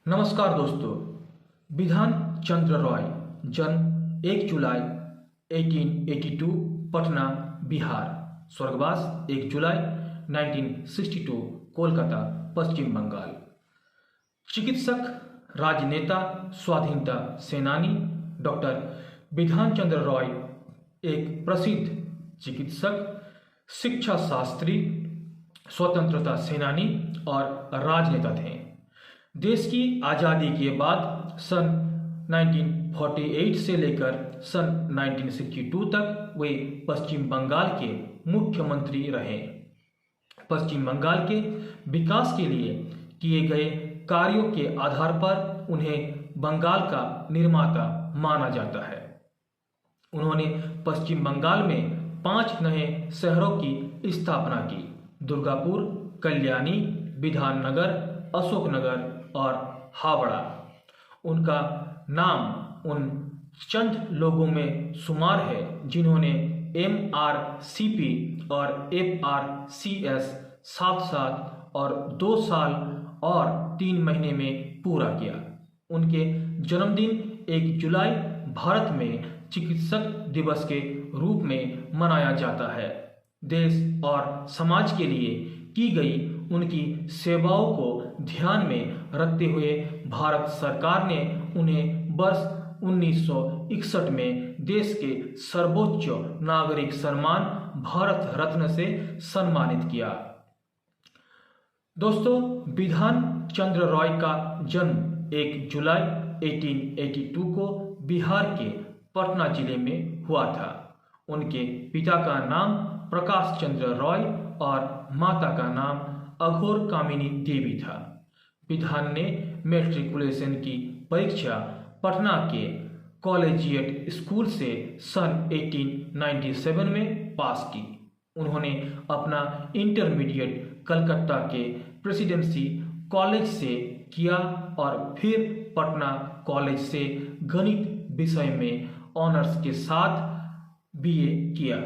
नमस्कार दोस्तों। विधान चंद्र रॉय जन्म 1 जुलाई 1882 पटना बिहार। स्वर्गवास 1 जुलाई 1962 कोलकाता पश्चिम बंगाल। चिकित्सक, राजनेता, स्वाधीनता सेनानी डॉक्टर विधान चंद्र रॉय एक प्रसिद्ध चिकित्सक, शिक्षा शास्त्री, स्वतंत्रता सेनानी और राजनेता थे। देश की आज़ादी के बाद सन 1948 से लेकर सन 1962 तक वे पश्चिम बंगाल के मुख्यमंत्री रहे। पश्चिम बंगाल के विकास के लिए किए गए कार्यों के आधार पर उन्हें बंगाल का निर्माता माना जाता है। उन्होंने पश्चिम बंगाल में 5 नए शहरों की स्थापना की: दुर्गापुर, कल्याणी, विधाननगर, अशोकनगर और हावड़ा। उनका नाम उन चंद लोगों में शुमार है जिन्होंने MRCP और FRCS 7 और 2 साल और 3 महीने में पूरा किया। उनके जन्मदिन 1 जुलाई भारत में चिकित्सक दिवस के रूप में मनाया जाता है। देश और समाज के लिए की गई उनकी सेवाओं को ध्यान में रखते हुए भारत सरकार ने उन्हें वर्ष 1961 में देश के सर्वोच्च नागरिक सम्मान भारत रत्न से सम्मानित किया। दोस्तों, विधान चंद्र रॉय का जन्म 1 जुलाई 1882 को बिहार के पटना जिले में हुआ था। उनके पिता का नाम प्रकाश चंद्र रॉय और माता का नाम अघोर कामिनी देवी था। विधान ने मैट्रिकुलेशन की परीक्षा पटना के कॉलेजिएट स्कूल से सन 1897 में पास की। उन्होंने अपना इंटरमीडिएट कलकत्ता के प्रेसिडेंसी कॉलेज से किया और फिर पटना कॉलेज से गणित विषय में ऑनर्स के साथ BA किया।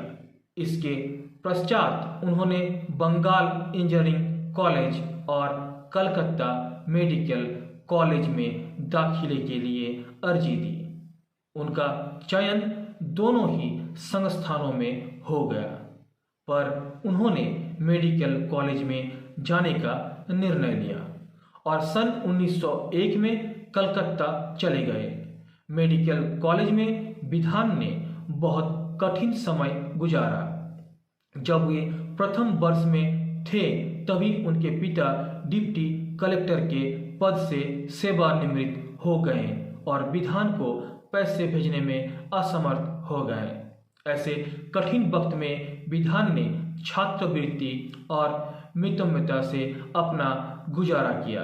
इसके पश्चात उन्होंने बंगाल इंजीनियरिंग कॉलेज और कलकत्ता मेडिकल कॉलेज में दाखिले के लिए अर्जी दी। उनका चयन दोनों ही संस्थानों में हो गया, पर उन्होंने मेडिकल कॉलेज में जाने का निर्णय लिया और सन 1901 में कलकत्ता चले गए। मेडिकल कॉलेज में विधान ने बहुत कठिन समय गुजारा। जब वे प्रथम वर्ष में थे तभी उनके पिता डिप्टी कलेक्टर के पद से सेवानिवृत्त हो गए और विधान को पैसे भेजने में असमर्थ हो गए। ऐसे कठिन वक्त में विधान ने छात्रवृत्ति और मितव्यता से अपना गुजारा किया।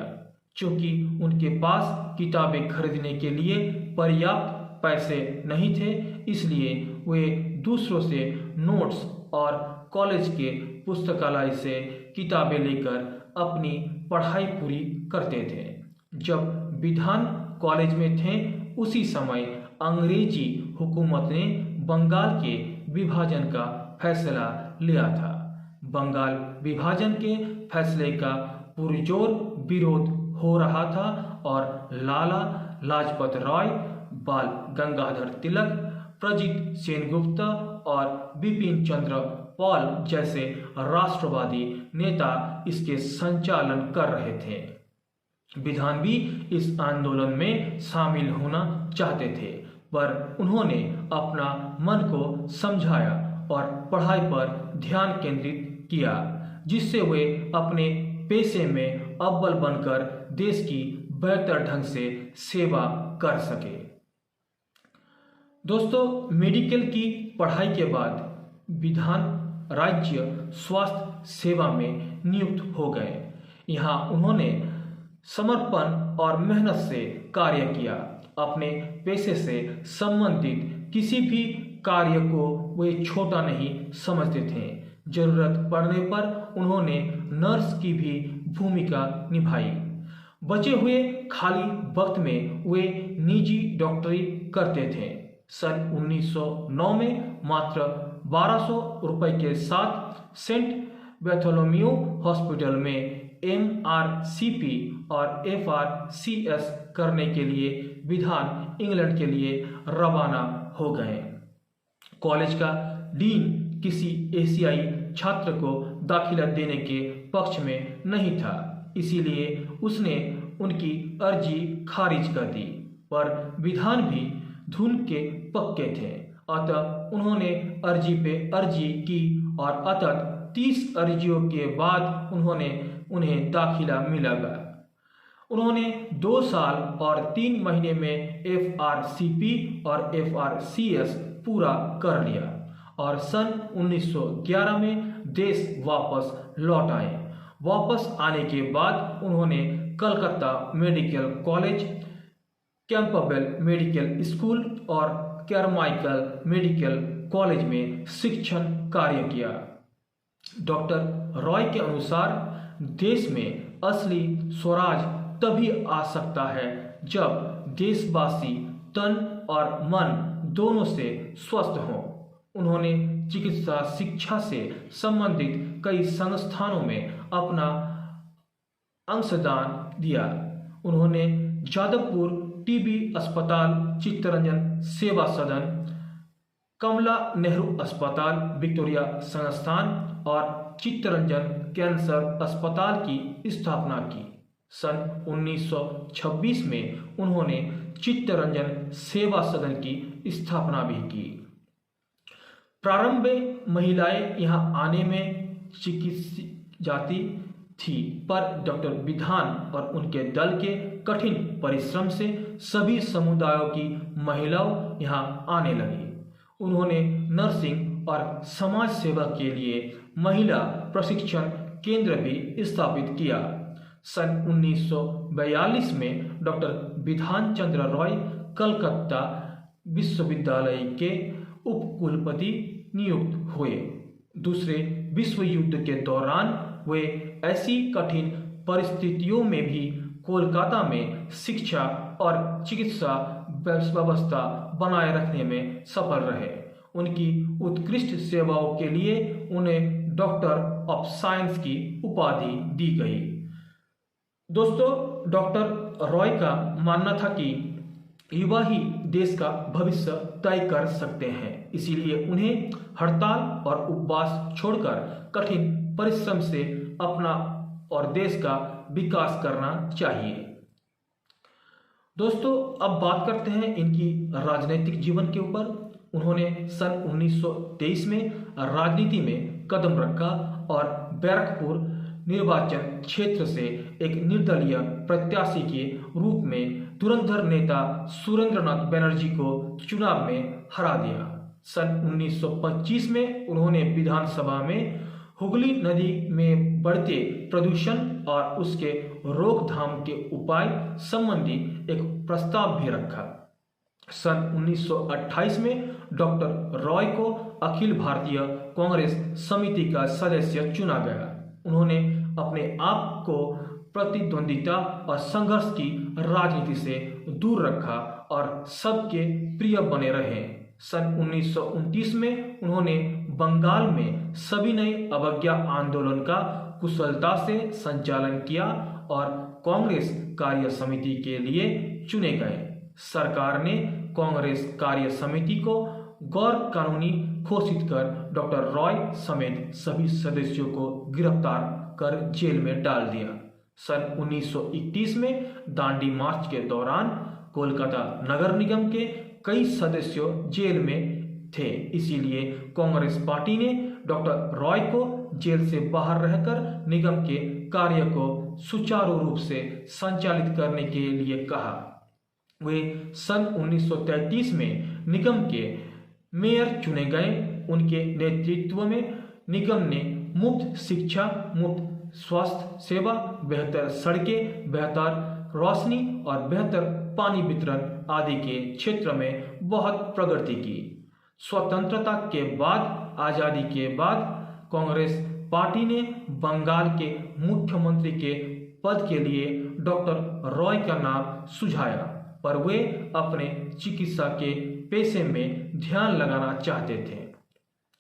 चूंकि उनके पास किताबें खरीदने के लिए पर्याप्त पैसे नहीं थे, इसलिए वे दूसरों से नोट्स और कॉलेज के पुस्तकालय से किताबें लेकर अपनी पढ़ाई पूरी करते थे। जब विधान कॉलेज में थे उसी समय अंग्रेजी हुकूमत ने बंगाल के विभाजन का फैसला लिया था। बंगाल विभाजन के फैसले का पुरजोर विरोध हो रहा था और लाला लाजपत राय, बाल गंगाधर तिलक, प्रजीत सेनगुप्ता और बिपिन चंद्र पाल जैसे राष्ट्रवादी नेता इसके संचालन कर रहे थे। विधान भी इस आंदोलन में शामिल होना चाहते थे, पर उन्होंने अपना मन को समझाया और पढ़ाई पर ध्यान केंद्रित किया, जिससे वे अपने पेशे में अव्वल बनकर देश की बेहतर ढंग से सेवा कर सके। दोस्तों, मेडिकल की पढ़ाई के बाद विधान राज्य स्वास्थ्य सेवा में नियुक्त हो गए। यहाँ उन्होंने समर्पण और मेहनत से कार्य किया। अपने पेशे से संबंधित किसी भी कार्य को वे छोटा नहीं समझते थे। जरूरत पड़ने पर उन्होंने नर्स की भी भूमिका निभाई। बचे हुए खाली वक्त में वे निजी डॉक्टरी करते थे। सन 1909 में मात्र 1200 रुपये के साथ सेंट बैथोलोम्यू हॉस्पिटल में MRCP और FRCS करने के लिए विधान इंग्लैंड के लिए रवाना हो गए। कॉलेज का डीन किसी एशियाई छात्र को दाखिला देने के पक्ष में नहीं था, इसीलिए उसने उनकी अर्जी खारिज कर दी। पर विधान भी धुन के पक्के थे, अतः उन्होंने अर्जी पे अर्जी की और अतः 30 अर्जियों के बाद उन्हें दाखिला मिला। उन्होंने 2 साल और 3 महीने में FRCP और FRCS पूरा कर लिया और सन 1911 में देश वापस लौट आए। वापस आने के बाद उन्होंने Calcutta medical college, Campbell medical school और कैरमाइकल मेडिकल कॉलेज में शिक्षण कार्य किया। डॉक्टर रॉय के अनुसार देश में असली स्वराज तभी आ सकता है जब देशवासी तन और मन दोनों से स्वस्थ हों। उन्होंने चिकित्सा शिक्षा से संबंधित कई संस्थानों में अपना अंशदान दिया। उन्होंने जादवपुर टीबी अस्पताल, चित्तरंजन सेवा सदन, कमला नेहरू अस्पताल, विक्टोरिया संस्थान और चित्तरंजन कैंसर अस्पताल की स्थापना की। सन 1926 में उन्होंने चित्तरंजन सेवा सदन की स्थापना भी की। प्रारंभ में महिलाएं यहां आने में चिकित्सित जाती थी, पर डॉक्टर विधान और उनके दल के कठिन परिश्रम से सभी समुदायों की महिलाओं यहां आने लगी। उन्होंने नर्सिंग और समाज सेवा के लिए महिला प्रशिक्षण केंद्र भी स्थापित किया। सन 1942 में डॉक्टर विधान चंद्र रॉय कलकत्ता विश्वविद्यालय के उपकुलपति नियुक्त हुए। दूसरे विश्व युद्ध के दौरान वे ऐसी कठिन परिस्थितियों में भी कोलकाता में शिक्षा और चिकित्सा व्यवस्था बनाए रखने में सफल रहे। उनकी उत्कृष्ट सेवाओं के लिए उन्हें डॉक्टर ऑफ साइंस की उपाधि दी गई। दोस्तों, डॉक्टर रॉय का मानना था कि युवा ही देश का भविष्य तय कर सकते हैं, इसीलिए उन्हें हड़ताल और उपवास छोड़कर कठिन परिश्रम से अपना और देश का विकास करना चाहिए। दोस्तों, अब बात करते हैं इनकी राजनीतिक जीवन के ऊपर। उन्होंने सन 1923 में राजनीति में कदम रखा और बैरकपुर निर्वाचन क्षेत्र से एक निर्दलीय प्रत्याशी के रूप में धुरंधर नेता सुरेंद्रनाथ बनर्जी को चुनाव में हरा दिया। सन 1925 में उन्होंने विधानसभा में हुगली नदी में बढ़ते प्रदूषण और उसके रोकथाम के उपाय संबंधी एक प्रस्ताव भी रखा। सन 1928 में डॉक्टर रॉय को अखिल भारतीय कांग्रेस समिति का सदस्य चुना गया। उन्होंने अपने आप को प्रतिद्वंदिता और संघर्ष की राजनीति से दूर रखा और सबके प्रिय बने रहे। सन 1929 में उन्होंने बंगाल में सविनय अवज्ञा आंदोलन का कुशलता से संचालन किया और कांग्रेस कार्य समिति के लिए चुने गए। सरकार ने कांग्रेस कार्य समिति को गैर कानूनी घोषित कर डॉक्टर रॉय समेत सभी सदस्यों को गिरफ्तार कर जेल में डाल दिया। सन 1931 में दांडी मार्च के दौरान कोलकाता नगर निगम के कई सदस्य जेल में थे, इसीलिए कांग्रेस पार्टी ने डॉक्टर रॉय को जेल से बाहर रहकर निगम के कार्य को सुचारू रूप से संचालित करने के लिए कहा। वे सन 1933 में निगम के मेयर चुने गए। उनके नेतृत्व में निगम ने मुफ्त शिक्षा, मुफ्त स्वास्थ्य सेवा, बेहतर सड़कें, बेहतर रोशनी और बेहतर पानी वितरण आदि के क्षेत्र में बहुत प्रगति की। स्वतंत्रता के बाद, आजादी के बाद कांग्रेस पार्टी ने बंगाल के मुख्यमंत्री के पद के लिए डॉक्टर रॉय का नाम सुझाया, पर वे अपने चिकित्सा के पेशे में ध्यान लगाना चाहते थे।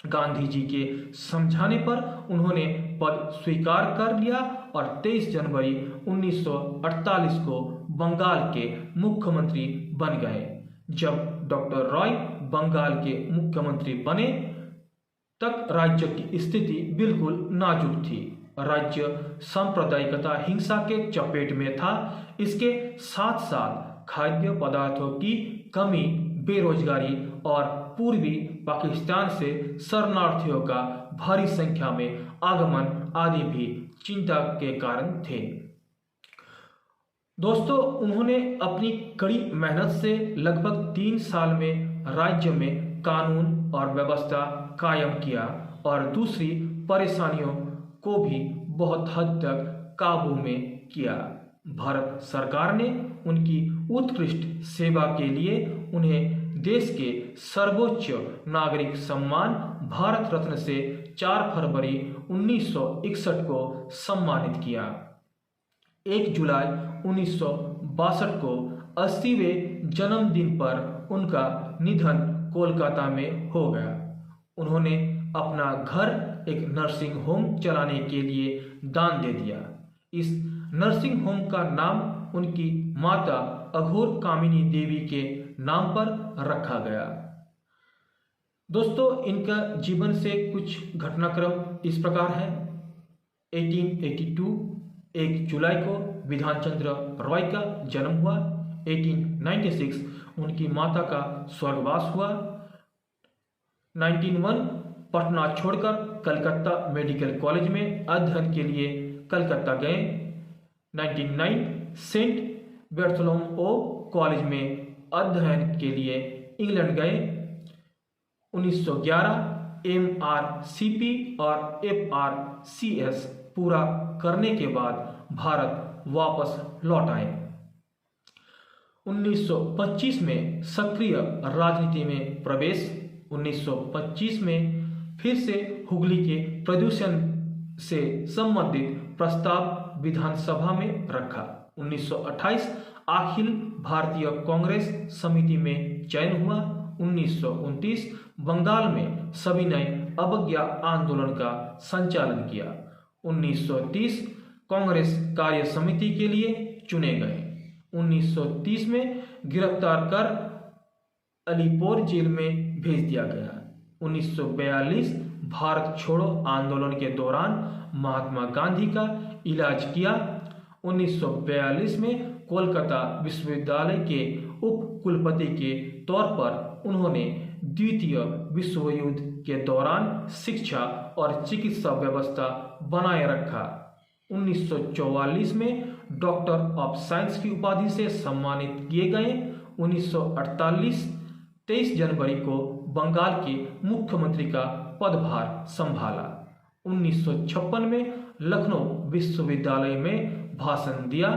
गांधी जी के समझाने पर उन्होंने पद स्वीकार कर लिया और 23 जनवरी 1948 को बंगाल के मुख्यमंत्री बन गए। जब डॉक्टर रॉय बंगाल के मुख्यमंत्री बने तक राज्य की स्थिति बिल्कुल नाजुक थी। राज्य सांप्रदायिकता हिंसा के चपेट में था। इसके साथ साथ खाद्य पदार्थों की कमी, बेरोजगारी और पूर्वी पाकिस्तान से शरणार्थियों का भारी संख्या में आगमन आदि भी चिंता के कारण थे। दोस्तों, उन्होंने अपनी कड़ी मेहनत से लगभग 3 साल में राज्य में कानून और व्यवस्था कायम किया और दूसरी परेशानियों को भी बहुत हद तक काबू में किया। भारत सरकार ने उनकी उत्कृष्ट सेवा के लिए उन्हें देश के सर्वोच्च नागरिक सम्मान भारत रत्न से 4 फरवरी 1961 को सम्मानित किया। 1 जुलाई 1962 को 80वें जन्मदिन पर उनका निधन कोलकाता में हो गया। उन्होंने अपना घर एक नर्सिंग होम चलाने के लिए दान दे दिया। इस नर्सिंग होम का नाम उनकी माता अघोर कामिनी देवी के नाम पर रखा गया। दोस्तों, इनका जीवन से कुछ घटनाक्रम इस प्रकार है। 1882 1 जुलाई को विधान चंद्र रॉय का जन्म हुआ। 1896 उनकी माता का स्वर्गवास हुआ। 1901 पटना छोड़कर कलकत्ता मेडिकल कॉलेज में अध्ययन के लिए कलकत्ता गए। 1909 सेंट बर्थोलोमेव कॉलेज में अध्ययन के लिए इंग्लैंड गए। 1911 MRCP और FRCS पूरा करने के बाद भारत वापस लौट आए। 1925 में सक्रिय राजनीति में प्रवेश। 1925 में फिर से हुगली के प्रदूषण से संबंधित प्रस्ताव विधानसभा में रखा। 1928 अखिल भारतीय कांग्रेस समिति में चयन हुआ। 1929 बंगाल में सविनय अवज्ञा आंदोलन का संचालन किया। 1930 कांग्रेस कार्य समिति के लिए चुने गए। 1930 में गिरफ्तार कर अलीपोर जेल में भेज दिया गया। 1942 भारत छोड़ो आंदोलन के दौरान महात्मा गांधी का इलाज किया। 1942 में कोलकाता विश्वविद्यालय के उप कुलपति के तौर पर उन्होंने द्वितीय विश्व युद्ध के दौरान शिक्षा और चिकित्सा व्यवस्था बनाए रखा। 1944 में डॉक्टर ऑफ साइंस की उपाधि से सम्मानित किए गए। 1948 23 जनवरी को बंगाल के मुख्यमंत्री का पदभार संभाला। 1956 में लखनऊ विश्वविद्यालय में भाषण दिया।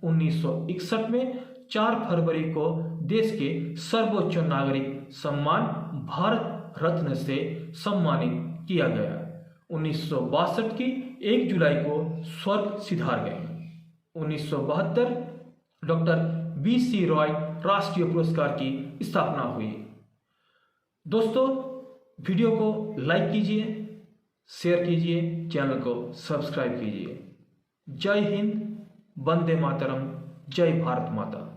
1961 में 4 फरवरी को देश के सर्वोच्च नागरिक सम्मान भारत रत्न से सम्मानित किया गया। 1962 की 1 जुलाई को स्वर्ग सिधार गए। 1972 डॉक्टर BC रॉय राष्ट्रीय पुरस्कार की स्थापना हुई। दोस्तों, वीडियो को लाइक कीजिए, शेयर कीजिए, चैनल को सब्सक्राइब कीजिए। जय हिंद, वंदे मातरम, जय भारत माता।